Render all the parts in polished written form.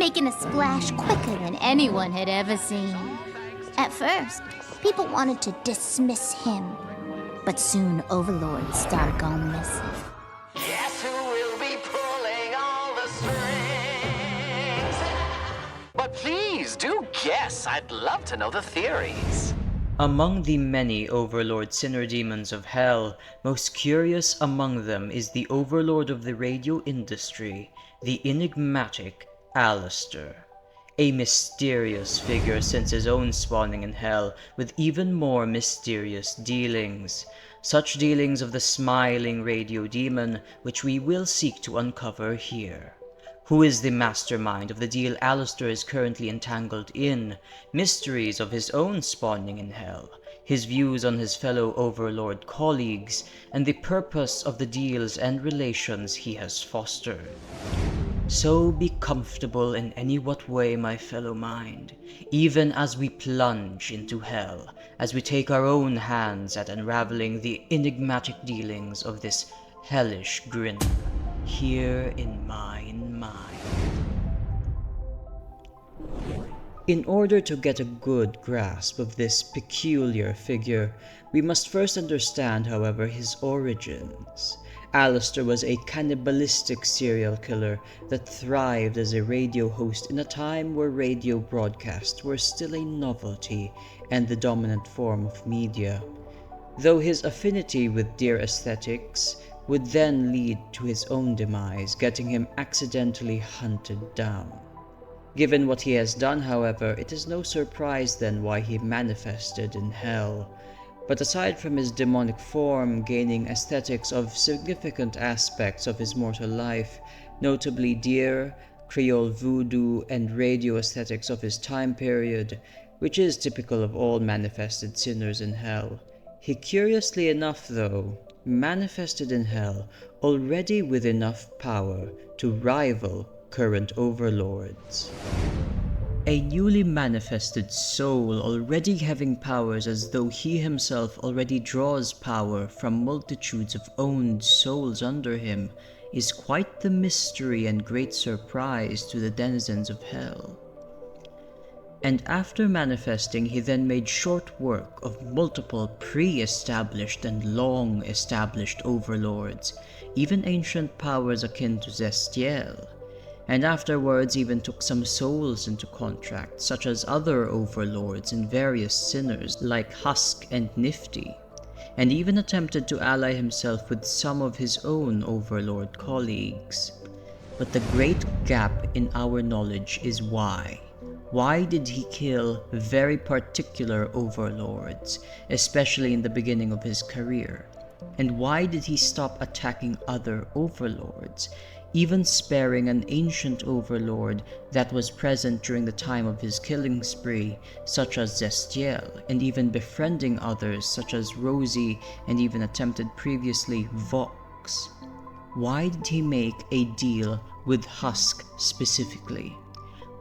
making a splash quicker than anyone had ever seen. At first, people wanted to dismiss him, but soon overlords started going missing. Guess who will be pulling all the strings? But please do guess. I'd love to know the theories. Among the many overlord sinner demons of hell, most curious among them is the overlord of the radio industry, the enigmatic Alastor. A mysterious figure since his own spawning in hell, with even more mysterious dealings. Such dealings of the smiling radio demon, which we will seek to uncover here. Who is the mastermind of the deal Alastor is currently entangled in, mysteries of his own spawning in hell, his views on his fellow overlord colleagues, and the purpose of the deals and relations he has fostered. So be comfortable in any what way, my fellow mind, even as we plunge into hell, as we take our own hands at unraveling the enigmatic dealings of this hellish grin, here in mine mind. In order to get a good grasp of this peculiar figure, we must first understand, however, his origins. Alastor was a cannibalistic serial killer that thrived as a radio host in a time where radio broadcasts were still a novelty and the dominant form of media. Though his affinity with deer aesthetics would then lead to his own demise, getting him accidentally hunted down. Given what he has done, however, it is no surprise then why he manifested in hell. But aside from his demonic form gaining aesthetics of significant aspects of his mortal life, notably deer, Creole voodoo, and radio aesthetics of his time period, which is typical of all manifested sinners in hell, he curiously enough though, manifested in hell already with enough power to rival current overlords. A newly manifested soul already having powers as though he himself already draws power from multitudes of owned souls under him is quite the mystery and great surprise to the denizens of hell. And after manifesting, he then made short work of multiple pre-established and long-established overlords, even ancient powers akin to Zestiel, and afterwards even took some souls into contract, such as other overlords and various sinners like Husk and Nifty, and even attempted to ally himself with some of his own overlord colleagues. But the great gap in our knowledge is why. Why did he kill very particular overlords, especially in the beginning of his career? And why did he stop attacking other overlords, even sparing an ancient overlord that was present during the time of his killing spree, such as Zestiel, and even befriending others such as Rosie and even attempted previously Vox? Why did he make a deal with Husk specifically?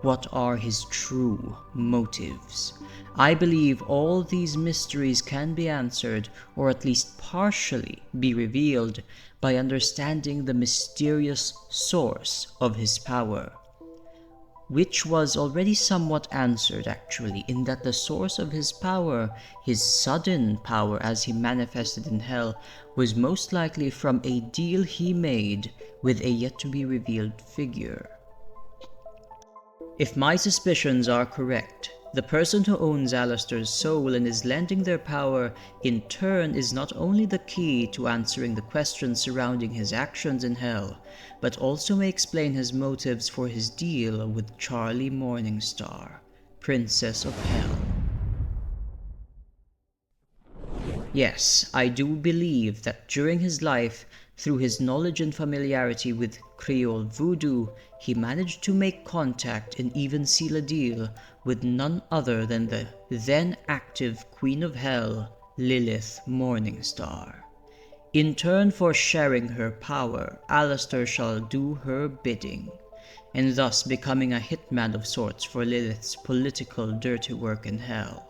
What are his true motives? I believe all these mysteries can be answered, or at least partially be revealed, by understanding the mysterious source of his power, which was already somewhat answered actually, in that the source of his power, his sudden power as he manifested in hell, was most likely from a deal he made with a yet-to-be-revealed figure. If my suspicions are correct, the person who owns Alastor's soul and is lending their power in turn is not only the key to answering the questions surrounding his actions in hell, but also may explain his motives for his deal with Charlie Morningstar, Princess of Hell. Yes, I do believe that during his life, through his knowledge and familiarity with Creole voodoo, he managed to make contact and even seal a deal with none other than the then active Queen of Hell, Lilith Morningstar. In turn for sharing her power, Alastor shall do her bidding, and thus becoming a hitman of sorts for Lilith's political dirty work in hell.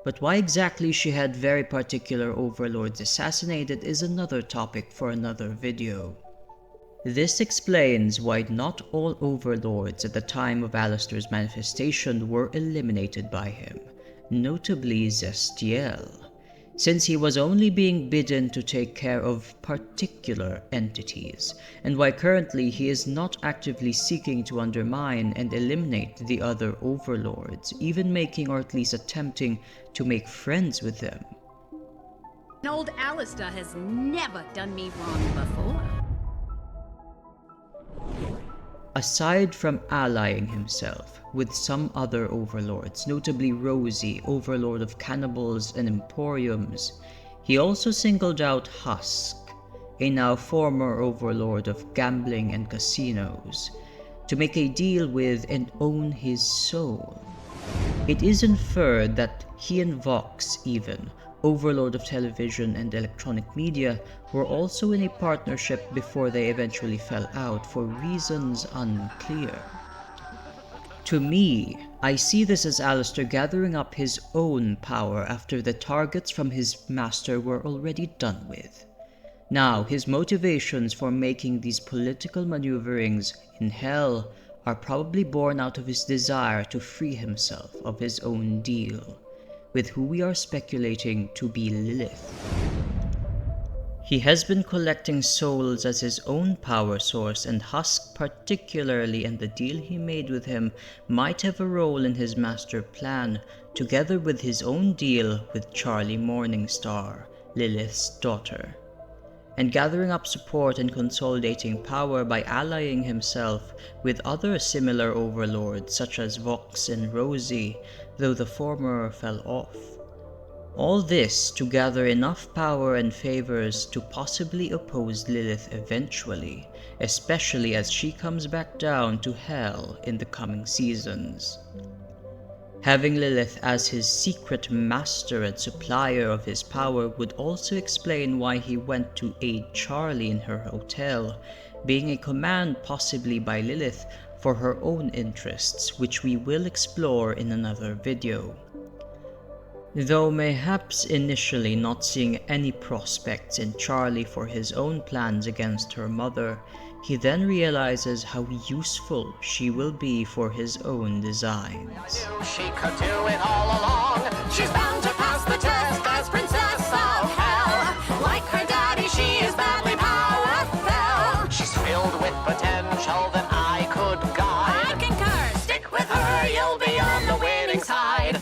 But why exactly she had very particular overlords assassinated is another topic for another video. This explains why not all overlords at the time of Alastor's manifestation were eliminated by him, notably Zestiel, since he was only being bidden to take care of particular entities, and why currently he is not actively seeking to undermine and eliminate the other overlords, even making or at least attempting to make friends with them. Old Alastor has never done me wrong before. Aside from allying himself with some other overlords, notably Rosie, overlord of cannibals and emporiums, he also singled out Husk, a now former overlord of gambling and casinos, to make a deal with and own his soul. It is inferred that he and Vox, even, overlord of television and electronic media, were also in a partnership before they eventually fell out for reasons unclear. To me, I see this as Alastor gathering up his own power after the targets from his master were already done with. Now, his motivations for making these political maneuverings in Hell are probably born out of his desire to free himself of his own deal, with who we are speculating to be Lilith. He has been collecting souls as his own power source, and Husk particularly, and the deal he made with him might have a role in his master plan, together with his own deal with Charlie Morningstar, Lilith's daughter, and gathering up support and consolidating power by allying himself with other similar overlords such as Vox and Rosie, though the former fell off. All this to gather enough power and favors to possibly oppose Lilith eventually, especially as she comes back down to Hell in the coming seasons. Having Lilith as his secret master and supplier of his power would also explain why he went to aid Charlie in her hotel, being a command possibly by Lilith for her own interests, which we will explore in another video. Though mayhaps initially not seeing any prospects in Charlie for his own plans against her mother, he then realizes how useful she will be for his own designs. She could do it all along. She's bound to pass the test as Princess of Hell. Like her daddy, she is badly powerful. She's filled with potential that I could guide. I concur. Stick with her, you'll be on the winning side.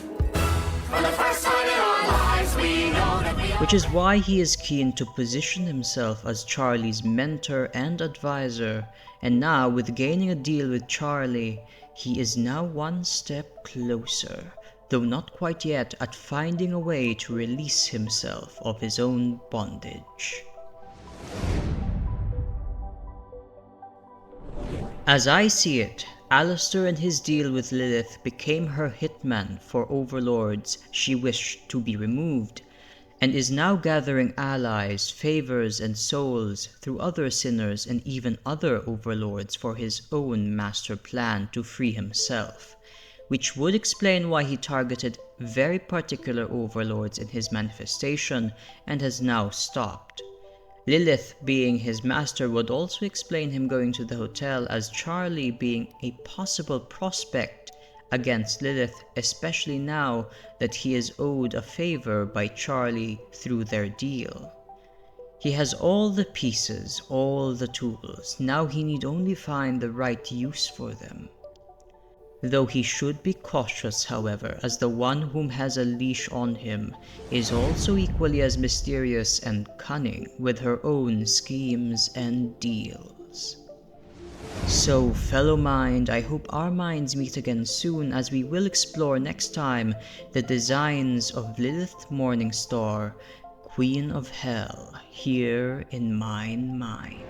For the first time in our lives, we know that we are... Which is why he is keen to position himself as Charlie's mentor and advisor, and now with gaining a deal with Charlie, he is now one step closer, though not quite yet, at finding a way to release himself of his own bondage. As I see it, Alastor and his deal with Lilith became her hitman for overlords she wished to be removed, and is now gathering allies, favors, and souls through other sinners and even other overlords for his own master plan to free himself, which would explain why he targeted very particular overlords in his manifestation and has now stopped. Lilith being his master would also explain him going to the hotel, as Charlie being a possible prospect against Lilith, especially now that he is owed a favor by Charlie through their deal. He has all the pieces, all the tools, now he need only find the right use for them. Though he should be cautious, however, as the one whom has a leash on him is also equally as mysterious and cunning with her own schemes and deals. So, fellow mind, I hope our minds meet again soon, as we will explore next time the designs of Lilith Morningstar, Queen of Hell, here in Mine Mind.